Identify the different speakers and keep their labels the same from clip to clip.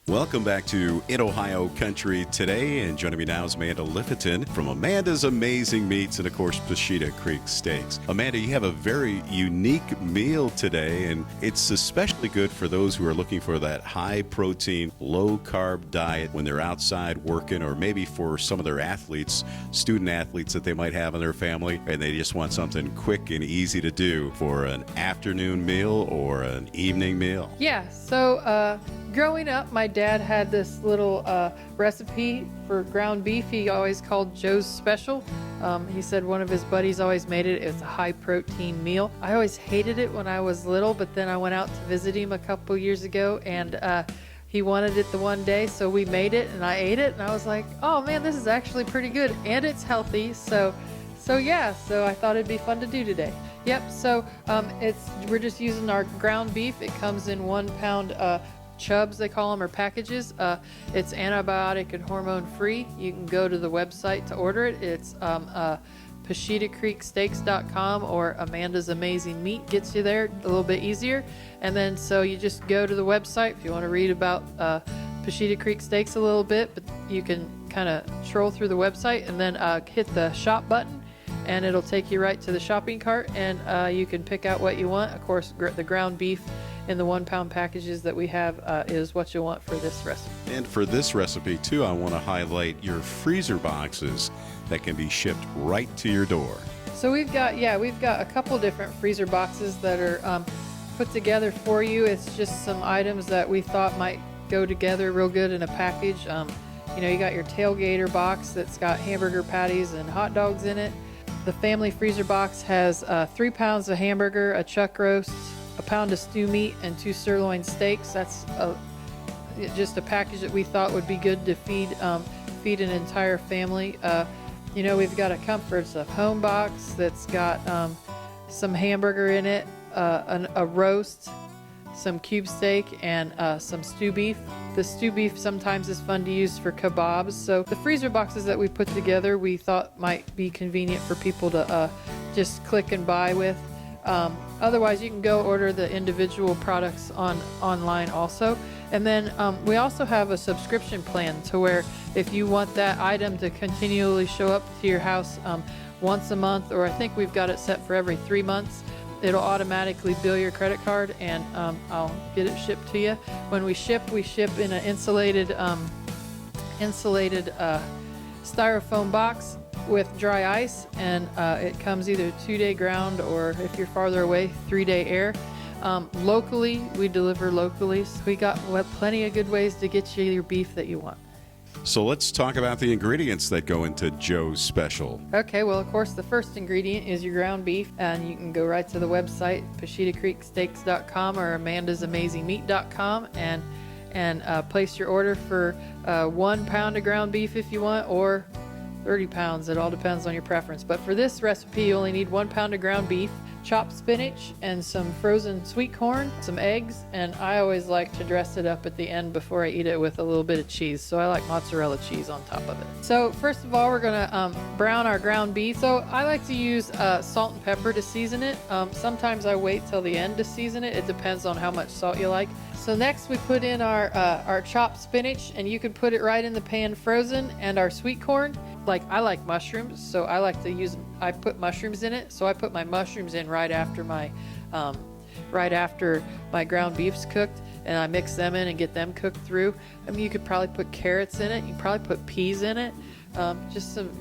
Speaker 1: Welcome back to In Ohio Country today, and joining me now is Amanda Lifferton from Amanda's Amazing Meats and, of course, Pusheta Creek Steaks. Amanda, you have a very unique meal today, and it's especially good for those who are looking for that high-protein, low-carb diet when they're outside working, or maybe for some of their athletes, student-athletes that they might have in their family, and they just want something quick and easy to do for an afternoon meal or an evening meal.
Speaker 2: Yeah, so growing up, my dad had this little recipe for ground beef he always called Joe's Special. He said one of his buddies always made it. It was a high-protein meal. I always hated it when I was little, but then I went out to visit him a couple years ago, and he wanted it the one day, so we made it, and I ate it, and I was like, oh man, this is actually pretty good, and it's healthy, so I thought it'd be fun to do today. Yep, so we're just using our ground beef. It comes in 1 pound chubs, they call them, or packages. It's antibiotic and hormone free. You can go to the website to order it. It's PushetaCreekSteaks.com, or Amanda's Amazing Meat gets you there a little bit easier. And then so you just go to the website if you want to read about Pusheta Creek Steaks a little bit, but you can kind of troll through the website and then hit the shop button, and it'll take you right to the shopping cart, and you can pick out what you want. Of course, the ground beef in the 1 pound packages that we have is what you want for this recipe.
Speaker 1: And for this recipe too, I want to highlight your freezer boxes that can be shipped right to your door.
Speaker 2: So we've got a couple different freezer boxes that are put together for you. It's just some items that we thought might go together real good in a package. You got your tailgater box that's got hamburger patties and hot dogs in it. The family freezer box has 3 pounds of hamburger, a chuck roast, a pound of stew meat, and 2 sirloin steaks. That's just a package that we thought would be good to feed an entire family. We've got a Comforts of Home box that's got some hamburger in it, a roast, some cube steak, and some stew beef. The stew beef sometimes is fun to use for kebabs. So the freezer boxes that we put together, we thought might be convenient for people to just click and buy with. Otherwise, you can go order the individual products online also. And then we also have a subscription plan to where if you want that item to continually show up to your house once a month, or I think we've got it set for every 3 months, it'll automatically bill your credit card, and I'll get it shipped to you. When we ship in an insulated styrofoam box with dry ice, and it comes either 2-day ground, or if you're farther away, 3-day air. Locally, we deliver locally, so we got plenty of good ways to get you your beef that you want.
Speaker 1: So let's talk about the ingredients that go into Joe's Special.
Speaker 2: Okay, well, of course, the first ingredient is your ground beef, and you can go right to the website, PushetaCreekSteaks.com or AmandasAmazingMeat.com, and place your order for 1 pound of ground beef if you want, or 30 pounds. It all depends on your preference. But for this recipe, you only need 1 pound of ground beef, chopped spinach, and some frozen sweet corn, some eggs, and I always like to dress it up at the end before I eat it with a little bit of cheese. So I like mozzarella cheese on top of it. So first of all, we're gonna brown our ground beef. So I like to use salt and pepper to season it. Sometimes I wait till the end to season it. It depends on how much salt you like. So next we put in our chopped spinach, and you can put it right in the pan frozen, and our sweet corn. I like mushrooms, so I put mushrooms in it. So I put my mushrooms in right after my ground beef's cooked, and I mix them in and get them cooked through. I mean, you could probably put carrots in it. You could probably put peas in it.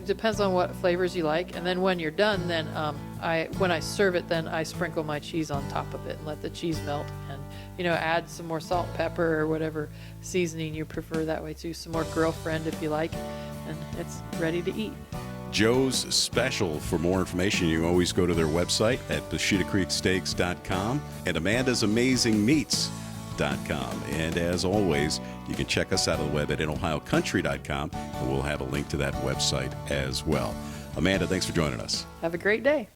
Speaker 2: Depends on what flavors you like. And then when you're done, then when I serve it, then I sprinkle my cheese on top of it and let the cheese melt, and add some more salt and pepper or whatever seasoning you prefer that way too. Some more girlfriend if you like, and it's ready to eat.
Speaker 1: Joe's Special. For more information, you can always go to their website at PushetaCreekSteaks.com and AmandasAmazingMeats.com. And as always, you can check us out on the web at InOhioCountry.com, and we'll have a link to that website as well. Amanda, thanks for joining us.
Speaker 2: Have a great day.